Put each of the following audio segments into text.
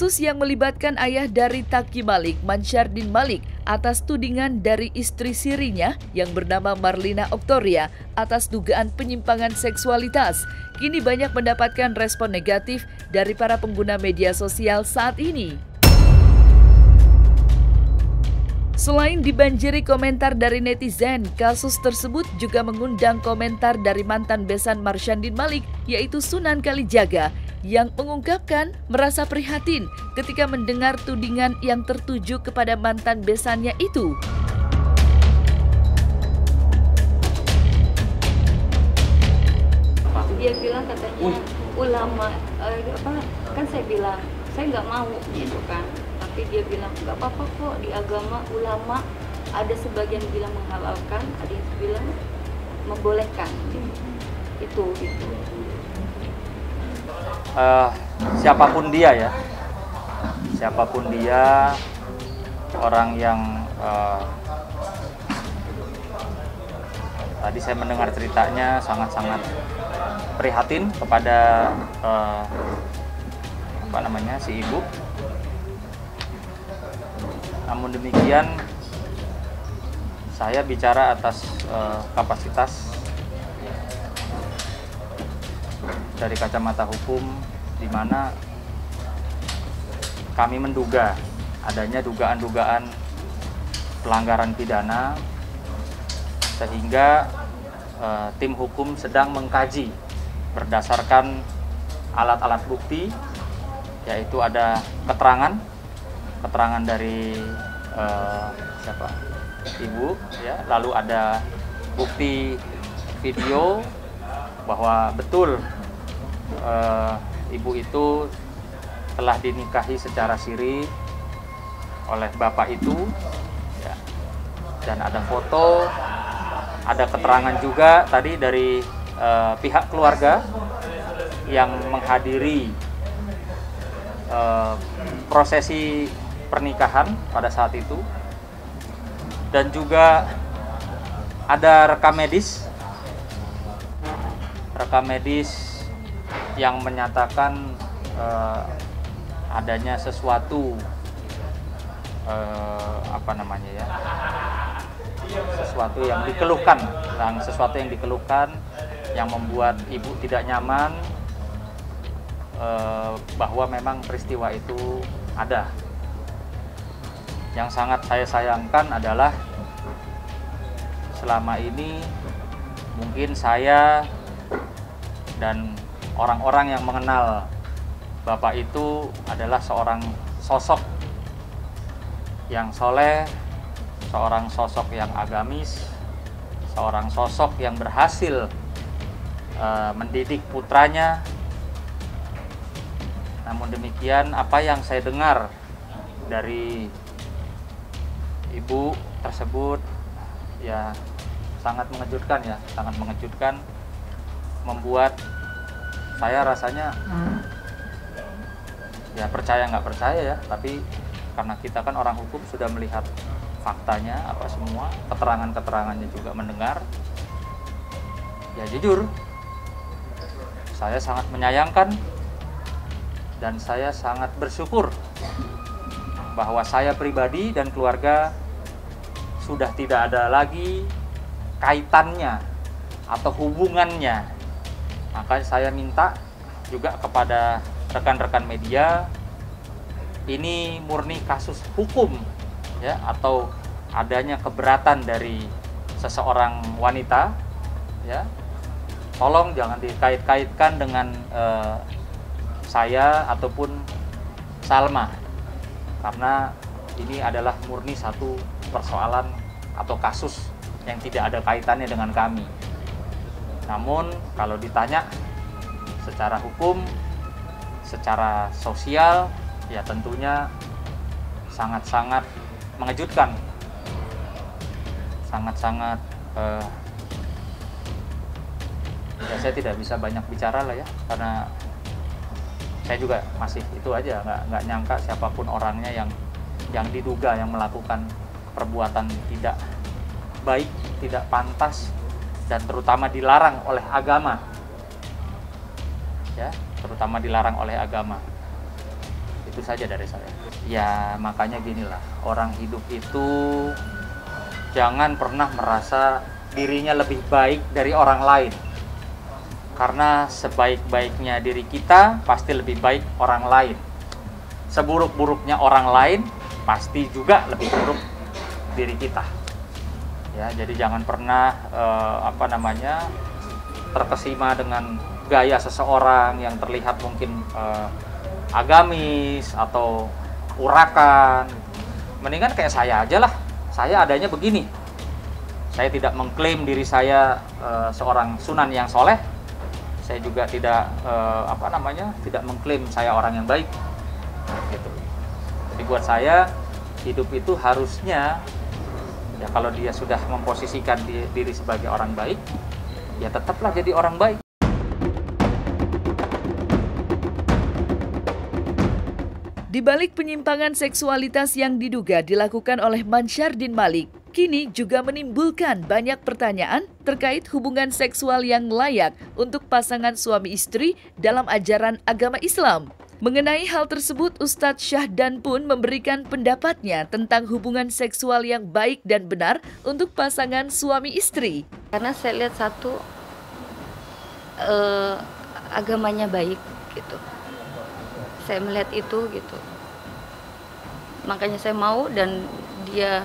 Kasus yang melibatkan ayah dari Taki Malik, Mansyardin Malik, atas tudingan dari istri sirinya yang bernama Marlina Oktoria atas dugaan penyimpangan seksualitas, kini banyak mendapatkan respon negatif dari para pengguna media sosial saat ini. Selain dibanjiri komentar dari netizen, kasus tersebut juga mengundang komentar dari mantan besan Marsyardin Malik, yaitu Sunan Kalijaga, yang mengungkapkan merasa prihatin ketika mendengar tudingan yang tertuju kepada mantan besannya itu. Dia bilang katanya ulama, kan saya bilang saya nggak mau gitu kan, tapi dia bilang nggak apa-apa kok, di agama ulama ada sebagian bilang menghalalkan, ada yang bilang membolehkan itu. Siapapun dia ya, siapapun dia, orang yang tadi saya mendengar ceritanya sangat-sangat prihatin kepada si ibu. Namun demikian, saya bicara atas kapasitas dari kacamata hukum, di mana kami menduga adanya dugaan-dugaan pelanggaran pidana, sehingga tim hukum sedang mengkaji berdasarkan alat-alat bukti, yaitu ada keterangan dari ibu, ya, lalu ada bukti video bahwa betul ibu itu telah dinikahi secara siri oleh bapak itu, ya. Dan ada foto, ada keterangan juga tadi dari pihak keluarga yang menghadiri prosesi pernikahan pada saat itu, dan juga ada rekam medis yang menyatakan adanya sesuatu sesuatu yang dikeluhkan yang membuat ibu tidak nyaman, bahwa memang peristiwa itu ada. Yang sangat saya sayangkan adalah selama ini mungkin saya dan orang-orang yang mengenal bapak itu adalah seorang sosok yang soleh, seorang sosok yang agamis, seorang sosok yang berhasil mendidik putranya. Namun demikian, apa yang saya dengar dari ibu tersebut ya sangat mengejutkan, membuat saya rasanya ya percaya nggak percaya ya, tapi karena kita kan orang hukum sudah melihat faktanya apa semua, keterangannya juga mendengar, ya jujur saya sangat menyayangkan dan saya sangat bersyukur bahwa saya pribadi dan keluarga sudah tidak ada lagi kaitannya atau hubungannya. Maka saya minta juga kepada rekan-rekan media, ini murni kasus hukum ya, atau adanya keberatan dari seseorang wanita ya, tolong jangan dikait-kaitkan dengan saya ataupun Salma, karena ini adalah murni satu persoalan atau kasus yang tidak ada kaitannya dengan kami. Namun kalau ditanya secara hukum, secara sosial, ya tentunya sangat-sangat mengejutkan, sangat-sangat ya saya tidak bisa banyak bicara lah ya, karena saya juga masih itu aja, nggak nyangka siapapun orangnya yang diduga yang melakukan perbuatan tidak baik, tidak pantas, dan terutama dilarang oleh agama ya, terutama dilarang oleh agama. Itu saja dari saya. Ya makanya ginilah, orang hidup itu jangan pernah merasa dirinya lebih baik dari orang lain. Karena sebaik-baiknya diri kita pasti lebih baik orang lain. Seburuk-buruknya orang lain pasti juga lebih buruk diri kita. Ya, jadi jangan pernah terkesima dengan gaya seseorang yang terlihat mungkin agamis atau urakan. Mendingan kayak saya aja lah. Saya adanya begini. Saya tidak mengklaim diri saya seorang sunan yang soleh. Saya juga tidak tidak mengklaim saya orang yang baik. Gitu. Jadi buat saya hidup itu harusnya ya kalau dia sudah memposisikan diri sebagai orang baik, ya tetaplah jadi orang baik. Di balik penyimpangan seksualitas yang diduga dilakukan oleh Marsyandin Malik, kini juga menimbulkan banyak pertanyaan terkait hubungan seksual yang layak untuk pasangan suami istri dalam ajaran agama Islam. Mengenai hal tersebut, Ustadz Syahdan pun memberikan pendapatnya tentang hubungan seksual yang baik dan benar untuk pasangan suami istri. Karena saya lihat satu, agamanya baik gitu. Saya melihat itu gitu. Makanya saya mau, dan dia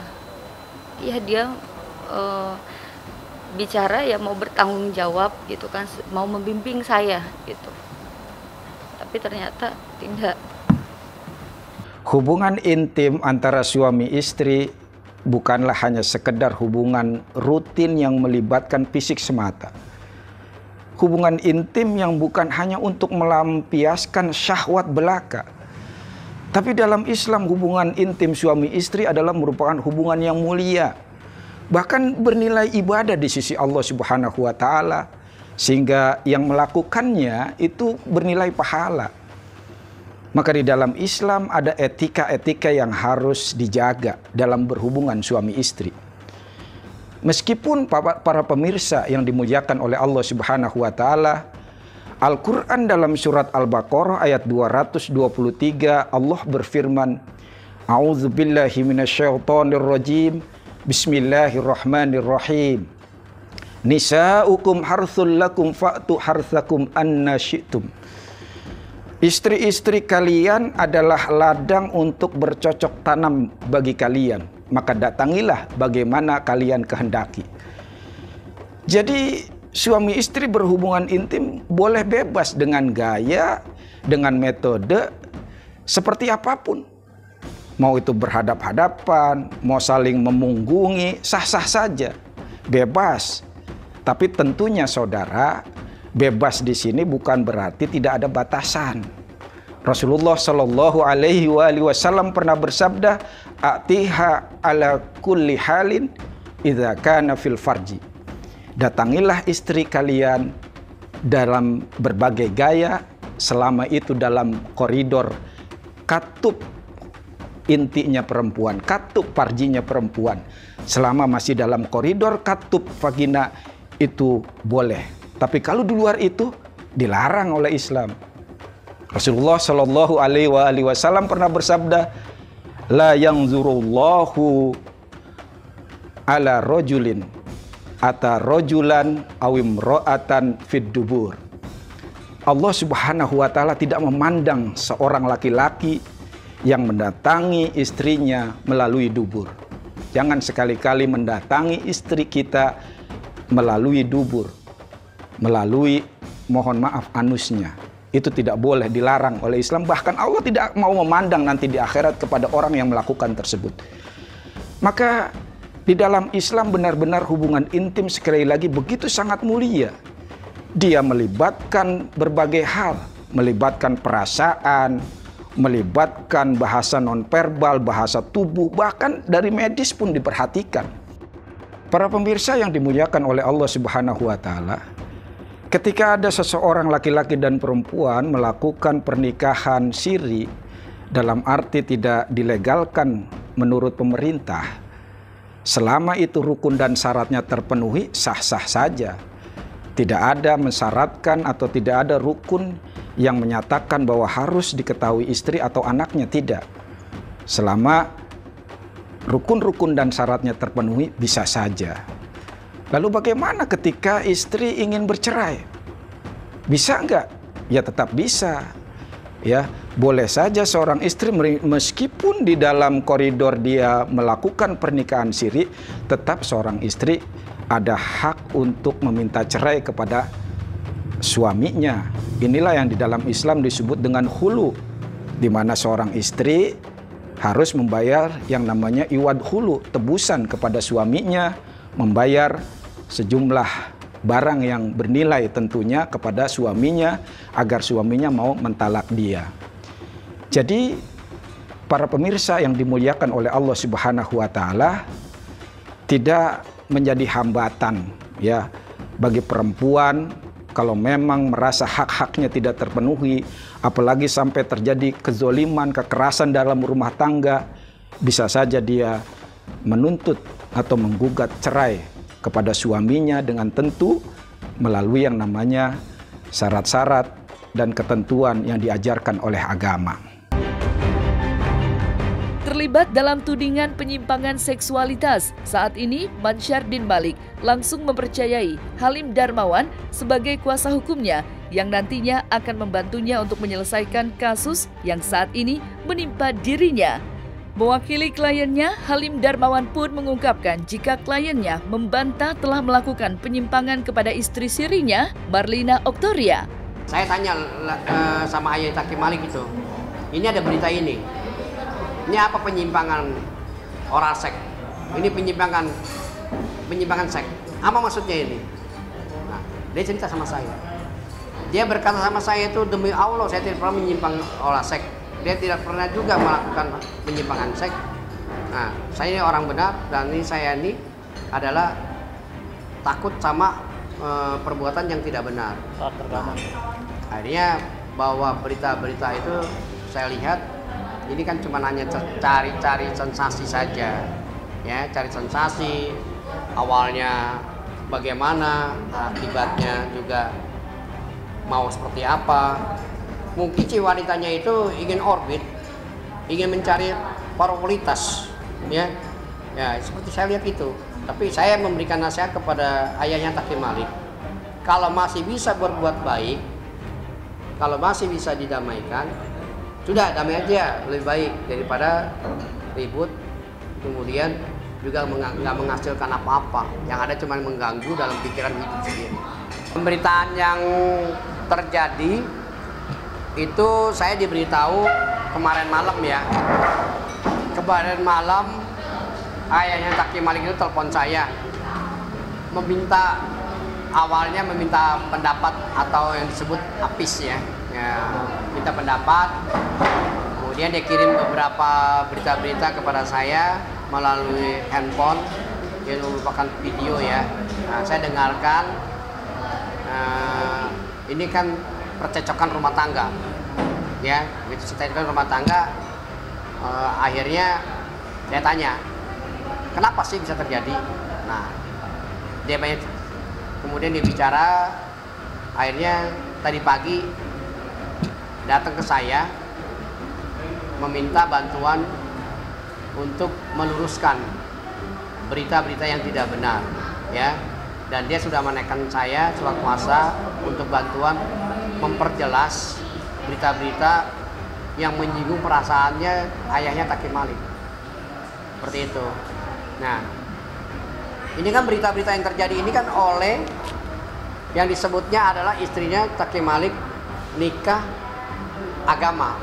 bicara ya mau bertanggung jawab gitu kan, mau membimbing saya gitu. Tapi ternyata tidak. Hubungan intim antara suami istri bukanlah hanya sekedar hubungan rutin yang melibatkan fisik semata. Hubungan intim yang bukan hanya untuk melampiaskan syahwat belaka. Tapi dalam Islam hubungan intim suami istri adalah merupakan hubungan yang mulia. Bahkan bernilai ibadah di sisi Allah Subhanahu wa Ta'ala. Sehingga yang melakukannya itu bernilai pahala. Maka di dalam Islam ada etika-etika yang harus dijaga dalam berhubungan suami istri. Meskipun para pemirsa yang dimuliakan oleh Allah Subhanahu wa Ta'ala, Al-Quran dalam surat Al-Baqarah ayat 223 Allah berfirman, A'udzubillahi minasyaitonirrajim, Bismillahirrahmanirrahim. Nisa'ukum harthul lakum fa'tu harthakum anna syi'tum. Istri-istri kalian adalah ladang untuk bercocok tanam bagi kalian, maka datangilah bagaimana kalian kehendaki. Jadi suami istri berhubungan intim boleh bebas dengan gaya, dengan metode seperti apapun. Mau itu berhadap-hadapan, mau saling memunggungi, sah-sah saja, bebas. Tapi tentunya saudara, bebas di sini bukan berarti tidak ada batasan. Rasulullah Shallallahu Alaihi Wasallam pernah bersabda, "Atiha ala kulli halin idza kana fil farji." Datangilah istri kalian dalam berbagai gaya, selama itu dalam koridor katup intinya perempuan, katup farjinya perempuan. Selama masih dalam koridor katup vagina itu boleh. Tapi kalau di luar itu dilarang oleh Islam. Rasulullah Shallallahu Alaihi Wasallam pernah bersabda, la yanzurullahu ala rojulin ata rojulan awim ro'atan fid dubur. Allah Subhanahu wa Ta'ala tidak memandang seorang laki-laki yang mendatangi istrinya melalui dubur. Jangan sekali-kali mendatangi istri kita melalui dubur, melalui mohon maaf anusnya. Itu tidak boleh, dilarang oleh Islam. Bahkan Allah tidak mau memandang nanti di akhirat kepada orang yang melakukan tersebut. Maka di dalam Islam benar-benar hubungan intim sekali lagi begitu sangat mulia. Dia melibatkan berbagai hal, melibatkan perasaan, melibatkan bahasa nonverbal, bahasa tubuh, bahkan dari medis pun diperhatikan. Para pemirsa yang dimuliakan oleh Allah Subhanahu wa Ta'ala, ketika ada seseorang laki-laki dan perempuan melakukan pernikahan siri, dalam arti tidak dilegalkan menurut pemerintah, selama itu rukun dan syaratnya terpenuhi, sah-sah saja. Tidak ada mensyaratkan atau tidak ada rukun yang menyatakan bahwa harus diketahui istri atau anaknya, tidak. Selama rukun-rukun dan syaratnya terpenuhi, bisa saja. Lalu bagaimana ketika istri ingin bercerai? Bisa enggak? Ya tetap bisa. Ya, boleh saja seorang istri meskipun di dalam koridor dia melakukan pernikahan siri, tetap seorang istri ada hak untuk meminta cerai kepada suaminya. Inilah yang di dalam Islam disebut dengan khulu, di mana seorang istri harus membayar yang namanya iwad khulu, tebusan kepada suaminya, membayar sejumlah barang yang bernilai tentunya kepada suaminya agar suaminya mau mentalak dia. Jadi para pemirsa yang dimuliakan oleh Allah Subhanahu wa taala, tidak menjadi hambatan ya bagi perempuan kalau memang merasa hak-haknya tidak terpenuhi, apalagi sampai terjadi kezoliman, kekerasan dalam rumah tangga, bisa saja dia menuntut atau menggugat cerai kepada suaminya dengan tentu melalui yang namanya syarat-syarat dan ketentuan yang diajarkan oleh agama. Terlibat dalam tudingan penyimpangan seksualitas, saat ini Mansyardin Malik langsung mempercayai Halim Darmawan sebagai kuasa hukumnya yang nantinya akan membantunya untuk menyelesaikan kasus yang saat ini menimpa dirinya. Mewakili kliennya, Halim Darmawan pun mengungkapkan jika kliennya membantah telah melakukan penyimpangan kepada istri sirinya, Marlina Oktoria. Saya tanya sama Ayah Takim Malik itu, ini ada berita ini apa penyimpangan oral seks? Ini penyimpangan seks. Apa maksudnya ini? Nah, dia cerita sama saya. Dia berkata sama saya itu, demi Allah saya tidak pernah menyimpang oral seks. Dia tidak pernah juga melakukan penyimpangan seks. Nah, saya ini orang benar dan saya ini adalah takut sama perbuatan yang tidak benar. Nah, akhirnya bahwa berita-berita itu saya lihat ini kan cuma hanya cari-cari sensasi saja, ya, cari sensasi. Awalnya bagaimana, akibatnya juga mau seperti apa. Mungkin si wanitanya itu ingin orbit, ingin mencari popularitas, ya, seperti saya lihat itu. Tapi saya memberikan nasihat kepada ayahnya Takim Malik, kalau masih bisa berbuat baik, kalau masih bisa didamaikan, sudah damai aja, lebih baik daripada ribut, kemudian juga nggak menghasilkan apa-apa. Yang ada cuma mengganggu dalam pikiran hidup sendiri. Pemberitaan yang terjadi itu saya diberitahu kemarin malam ya. Kemarin malam ayahnya Takim Malik itu telepon saya, awalnya meminta pendapat atau yang disebut apis ya. Minta pendapat, kemudian dia kirim beberapa berita-berita kepada saya melalui handphone yang merupakan video ya. Nah, saya dengarkan, ini kan percecokan rumah tangga ya, begitu percecokan rumah tangga. Akhirnya saya tanya, kenapa sih bisa terjadi? Nah, dia banyak, kemudian dia bicara, akhirnya tadi pagi datang ke saya meminta bantuan untuk meluruskan berita-berita yang tidak benar ya, dan dia sudah menaikkan saya surat kuasa untuk bantuan memperjelas berita-berita yang menyinggung perasaannya ayahnya Takim Malik, seperti itu. Nah, ini kan berita-berita yang terjadi ini kan oleh yang disebutnya adalah istrinya Takim Malik nikah agama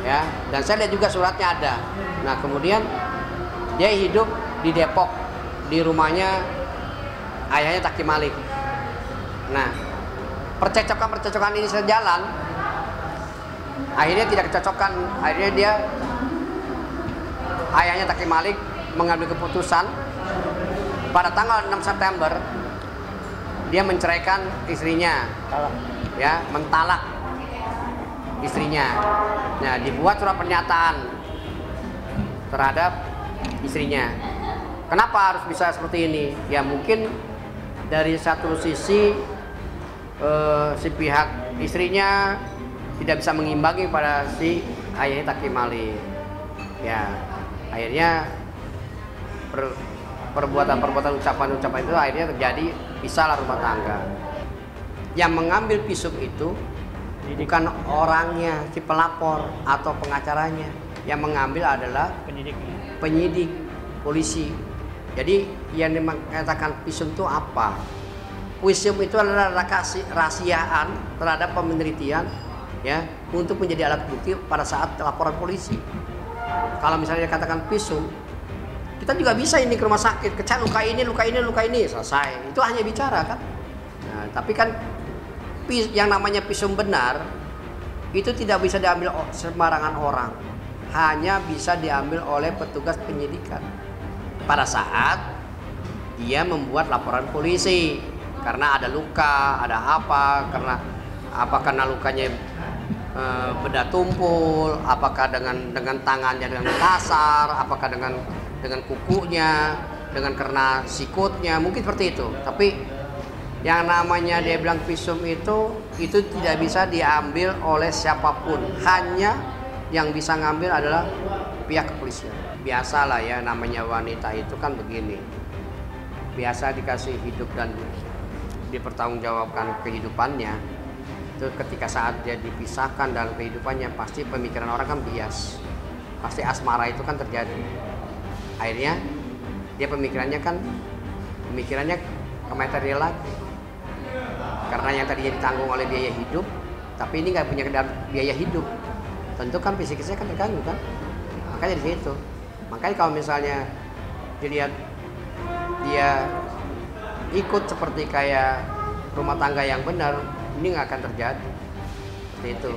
ya, dan saya lihat juga suratnya ada. Nah, kemudian dia hidup di Depok di rumahnya ayahnya Takim Malik. Nah, percecokan ini sejalan, akhirnya tidak kecocokan. Akhirnya ayahnya Takim Malik mengambil keputusan pada tanggal 6 September dia menceraikan istrinya ya, mentalak istrinya. Nah, dibuat surat pernyataan terhadap istrinya. Kenapa harus bisa seperti ini? Ya mungkin dari satu sisi si pihak istrinya tidak bisa mengimbangi pada si ayahnya Taki Malik. Ya, akhirnya perbuatan-perbuatan ucapan-ucapan itu akhirnya terjadi pisahlah rumah tangga. Yang mengambil visum itu bukan orangnya, si pelapor atau pengacaranya. Yang mengambil adalah penyidik, polisi. Jadi yang dikatakan visum itu apa? Visum itu adalah rahasiaan terhadap penelitian, ya, untuk menjadi alat bukti pada saat laporan polisi. Kalau misalnya dikatakan visum, kita juga bisa ini ke rumah sakit, kecan luka ini, selesai. Itu hanya bicara kan. Nah, tapi kan yang namanya visum benar itu tidak bisa diambil sembarangan orang, hanya bisa diambil oleh petugas penyidikan pada saat dia membuat laporan polisi karena ada luka, ada apa, karena lukanya benda tumpul, apakah dengan tangannya dengan kasar, apakah dengan kukunya, dengan karena sikutnya, mungkin seperti itu. Tapi yang namanya dia bilang visum itu tidak bisa diambil oleh siapapun, hanya yang bisa ngambil adalah pihak kepolisian. Biasalah ya, namanya wanita itu kan begini, biasa dikasih hidup dan dipertanggungjawabkan kehidupannya. Itu ketika saat dia dipisahkan dalam kehidupannya, pasti pemikiran orang kan bias, pasti asmara itu kan terjadi. Akhirnya dia pemikirannya ke material lagi, karena yang tadinya ditanggung oleh biaya hidup, tapi ini nggak punya biaya hidup, tentu kan psikisnya kan terganggu kan. Makanya di situ, makanya kalau misalnya dilihat dia ikut seperti kayak rumah tangga yang benar, ini nggak akan terjadi seperti itu.